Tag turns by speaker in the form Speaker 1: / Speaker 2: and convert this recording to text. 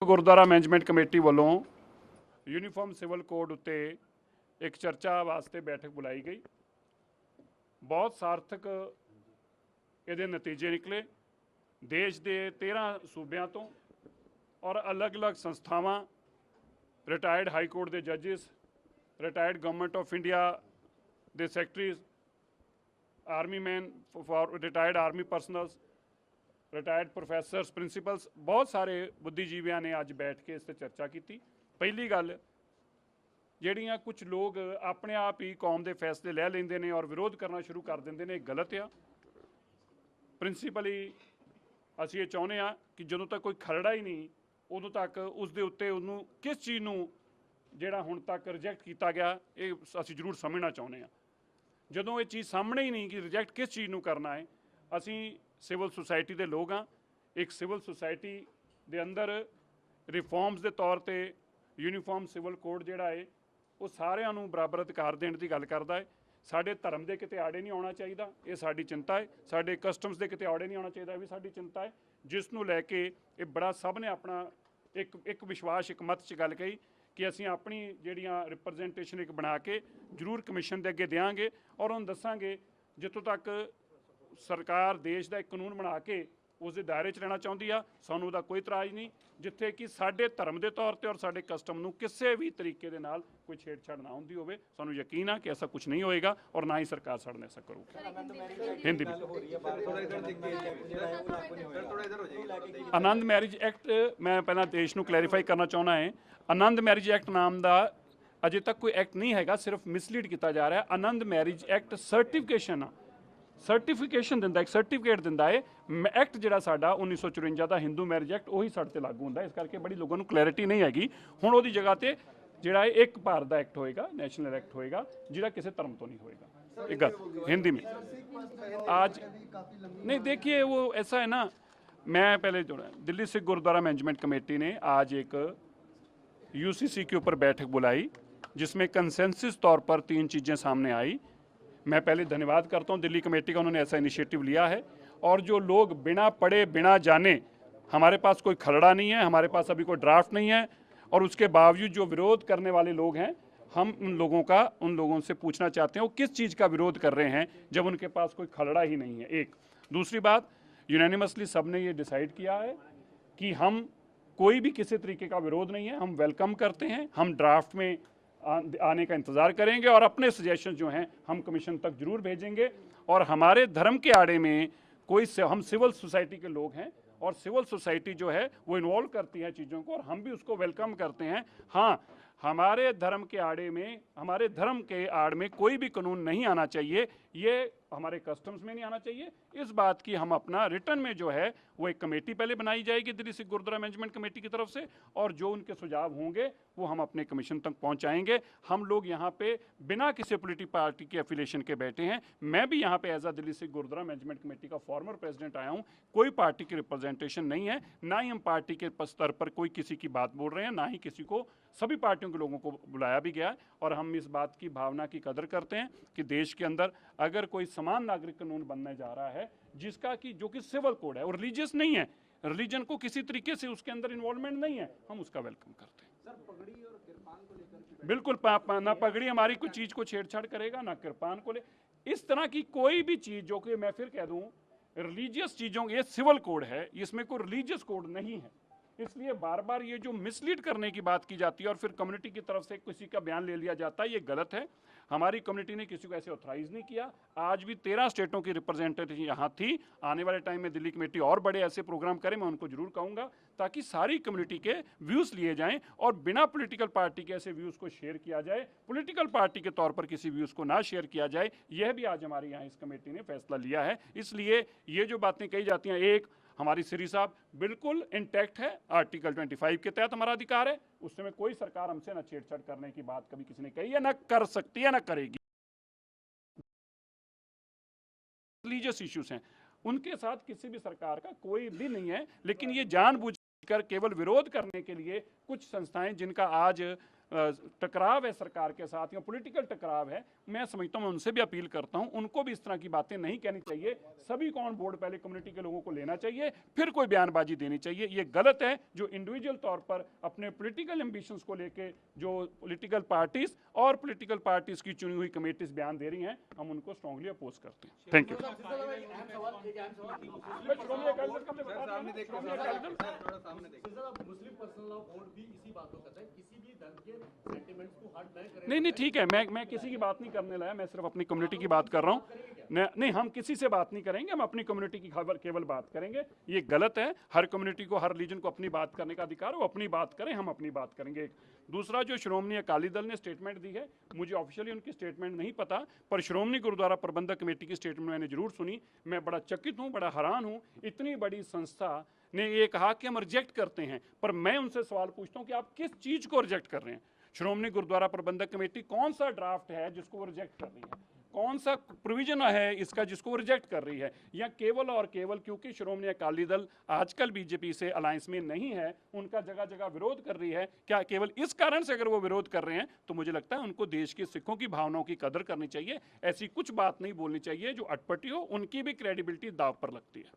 Speaker 1: Gurdwara management committee वालों uniform civil code उत्ते एक चर्चा वास्ते बैठक बुलाई गई। बहुत सार्थक ये नतीजे निकले। देश के 13 सूबों तो और अलग अलग संस्थावां, रिटायर्ड हाई कोर्ट के जजिस, रिटायर्ड गवर्नमेंट ऑफ इंडिया के secretaries, army man for retired army personnels, retired professors, principals, बहुत सारे बुद्धिजीवियों ने अज बैठ के इस पर चर्चा की। पहली गल जिहड़ियां कुछ लोग अपने आप ही कौम के फैसले लै लेंदे ने और विरोध करना शुरू कर देंदे ने, गलत आ। प्रिंसीपली असीं ये चाहुंदे आ कि जदों तक कोई खरड़ा ही नहीं उदों तक उस दे उत्ते उहनूं किस चीज़ नूं जिहड़ा हुण तक रिजैक्ट किया गया ये असीं जरूर समझना चाहुंदे आ। जदों ये चीज़ सामने ही नहीं कि रिजैक्ट किस चीज़ नूं करना है, असीं सिविल सोसाइटी के लोग हाँ। एक सिविल सोसाइटी के अंदर रिफॉर्म्स के तौर पर यूनीफॉर्म सिविल कोड जिहड़ा है वो सारिਆਂ ਨੂੰ बराबर अधिकार देने की गल करता है। साडे धर्म के किते आड़े नहीं आना चाहिए, ये साडी चिंता है। साडे कस्टम्स के किते आड़े नहीं आना चाहिए, भी साडी चिंता है। जिसनूं लैके ये बड़ा सब ने अपना एक विश्वास, एक मत च गल कही कि असीं अपनी जिहड़ियां रिप्रजेंटेशन एक बना के जरूर कमिशन के अगे देंगे और उन्हें दसांगे जितों तक सरकार देश का एक कानून बना के उस दायरे च रहना चाहती आ, सानू उहदा कोई इतराज़ नहीं, जिथे कि साडे धर्म के तौर पर और साडे कस्टम नूं किसी भी तरीके दे नाल कोई छेड़छाड़ ना होंदी होवे। सानू यकीन आ कि ऐसा कुछ नहीं होएगा और ना ही सरकार साडे नाल ऐसा करूगी। हिंदी में आनंद मैरिज एक्ट मैं पहला देश नूं क्लैरीफाई करना चाहना है। आनंद मैरिज एक्ट नाम का अजे तक कोई एक्ट नहीं हैगा, सिर्फ मिसलीड किया जा रहा है। आनंद मैरिज एक्ट सर्टिफिकेशन सर्टिफिकेशन दिंदा, एक सर्टिफिकेट दिंदा है। एक्ट जिहड़ा साडा 1954 का हिंदू मैरिज एक्ट वही साडे ते लागू हुंदा, इस करके बड़ी लोगों को क्लैरिटी नहीं हैगी। हुण उहदी जगह ते जिहड़ा है एक भारत का एक्ट होएगा, नैशनल एक्ट होएगा, जिहड़ा किसी धर्म तो नहीं होएगा। एक गल हिंदी में आज नहीं, देखिए वो ऐसा है ना, मैं पहले जोड़ा दिल्ली सिख गुरुद्वारा मैनेजमेंट कमेटी ने आज एक यूसीसी के ऊपर बैठक बुलाई जिसमें कंसेंसस तौर पर 3 चीज़ें सामने आई। मैं पहले धन्यवाद करता हूं दिल्ली कमेटी का, उन्होंने ऐसा इनिशिएटिव लिया है। और जो लोग बिना पढ़े बिना जाने, हमारे पास कोई खरड़ा नहीं है, हमारे पास अभी कोई ड्राफ्ट नहीं है, और उसके बावजूद जो विरोध करने वाले लोग हैं, हम उन लोगों से पूछना चाहते हैं वो किस चीज़ का विरोध कर रहे हैं जब उनके पास कोई खरड़ा ही नहीं है। एक दूसरी बात, यूनानिमसली सब ने ये डिसाइड किया है कि हम कोई भी किसी तरीके का विरोध नहीं है, हम वेलकम करते हैं, हम ड्राफ्ट में आने का इंतज़ार करेंगे और अपने सजेशन जो हैं हम कमीशन तक जरूर भेजेंगे। और हमारे धर्म के आड़े में कोई हम सिविल सोसाइटी के लोग हैं और सिविल सोसाइटी जो है वो इन्वॉल्व करती है चीज़ों को और हम भी उसको वेलकम करते हैं। हाँ, हमारे धर्म के आड़े में, हमारे धर्म के आड़ में कोई भी कानून नहीं आना चाहिए, ये हमारे कस्टम्स में नहीं आना चाहिए। इस बात की हम अपना रिटर्न में जो है वो एक कमेटी पहले बनाई जाएगी दिल्ली सिख गुरुद्वारा मैनेजमेंट कमेटी की तरफ से, और जो उनके सुझाव होंगे वो हम अपने कमीशन तक पहुंचाएंगे। हम लोग यहाँ पे बिना किसी पॉलिटिकल पार्टी के एफिलिएशन के बैठे हैं। मैं भी यहाँ पे एज आ दिल्ली सिख गुरुद्वारा मैनेजमेंट कमेटी का फॉर्मर प्रेसिडेंट आया हूँ। कोई पार्टी की रिप्रेजेंटेशन नहीं है, ना ही हम पार्टी के स्तर पर कोई किसी की बात बोल रहे हैं, ना ही किसी को, सभी पार्टियों के लोगों को बुलाया भी गया है। और हम इस बात की भावना की कदर करते हैं कि देश के अंदर अगर कोई समान नागरिक कानून बनने जा रहा है जिसका कि जो कि सिविल कोड है और रिलीजियस नहीं है, रिलीजन को किसी तरीके से उसके अंदर इन्वॉल्वमेंट नहीं है, हम उसका वेलकम करते हैं। सर, पगड़ी और किरपान को लेकर बिल्कुल ना पगड़ी हमारी कोई चीज़ को छेड़छाड़ करेगा, ना किरपान को ले, इस तरह की कोई भी चीज़ जो कि मैं फिर कह दूं रिलीजियस चीज़ों, ये सिविल कोड है, इसमें कोई रिलीजियस कोड नहीं है। इसलिए बार बार ये जो मिसलीड करने की बात की जाती है और फिर कम्युनिटी की तरफ से किसी का बयान ले लिया जाता है, ये गलत है। हमारी कम्युनिटी ने किसी को ऐसे ऑथराइज नहीं किया। आज भी 13 स्टेटों की रिप्रेजेंटेटिव यहाँ थी। आने वाले टाइम में दिल्ली कमेटी और बड़े ऐसे प्रोग्राम करें, मैं उनको जरूर कहूँगा, ताकि सारी कम्युनिटी के व्यूज़ लिए जाएं और बिना पॉलिटिकल पार्टी के ऐसे व्यूज़ को शेयर किया जाए, पॉलिटिकल पार्टी के तौर पर किसी व्यूज़ को ना शेयर किया जाए। यह भी आज हमारे यहाँ इस कमेटी ने फैसला लिया है। इसलिए ये जो बातें कही जाती हैं, एक हमारी श्री साहब बिल्कुल इंटैक्ट है, आर्टिकल 25 के तहत हमारा अधिकार है, उस समय कोई सरकार हमसे ना छेड़छाड़ करने की बात कभी किसी ने कही है, ना कर सकती है, ना करेगी। रिलीजियस इश्यूज हैं, उनके साथ किसी भी सरकार का कोई भी नहीं है, लेकिन ये जानबूझकर केवल विरोध करने के लिए कुछ संस्थाएं जिनका आज टकराव है सरकार के साथ या पॉलिटिकल टकराव है, मैं समझता हूँ, मैं उनसे भी अपील करता हूँ उनको भी इस तरह की बातें नहीं कहनी चाहिए। सभी को ऑन बोर्ड पहले कम्युनिटी के लोगों को लेना चाहिए, फिर कोई बयानबाजी देनी चाहिए। ये गलत है जो इंडिविजुअल तौर पर अपने पॉलिटिकल एम्बिशंस को लेके जो पॉलिटिकल पार्टीज और पॉलिटिकल पार्टीज की चुनी हुई कमेटीज बयान दे रही हैं, हम उनको स्ट्रांगली अपोज करते हैं। Thank you.
Speaker 2: Muslim personal law board भी इसी बात को कहता है, किसी भी धर्म के सेंटिमेंट्स को हर्ट नहीं करेगा।
Speaker 1: नहीं ठीक है, मैं किसी की बात नहीं करने लाया, मैं सिर्फ अपनी कम्युनिटी की बात कर रहा हूँ। नहीं, हम किसी से बात नहीं करेंगे, हम अपनी कम्युनिटी की केवल बात करेंगे। ये गलत है। हर कम्युनिटी को, हर रिलीजन को अपनी बात करने का अधिकार है, वो अपनी बात करें, हम अपनी बात करेंगे। दूसरा, जो श्रोमणी अकाली दल ने स्टेटमेंट दी है, मुझे ऑफिशियली उनकी स्टेटमेंट नहीं पता, पर श्रोमणी गुरुद्वारा प्रबंधक कमेटी की स्टेटमेंट मैंने जरूर सुनी। मैं बड़ा चकित हूँ, बड़ा हैरान हूँ, इतनी बड़ी संस्था ने ये कहा कि हम रिजेक्ट करते हैं। पर मैं उनसे सवाल पूछता हूँ कि आप किस चीज़ को रिजेक्ट कर रहे हैं? श्रोमणी गुरुद्वारा प्रबंधक कमेटी कौन सा ड्राफ्ट है जिसको वो रिजेक्ट कर रही है? कौन सा प्रोविजन है इसका जिसको वो रिजेक्ट कर रही है? या केवल और केवल क्योंकि श्रोमणी अकाली दल आजकल बीजेपी से अलायंस में नहीं है, उनका जगह जगह विरोध कर रही है, क्या केवल इस कारण से अगर वो विरोध कर रहे हैं तो मुझे लगता है उनको देश के सिखों की भावनाओं की कदर करनी चाहिए। ऐसी कुछ बात नहीं बोलनी चाहिए जो अटपटी हो, उनकी भी क्रेडिबिलिटी दांव पर लगती है।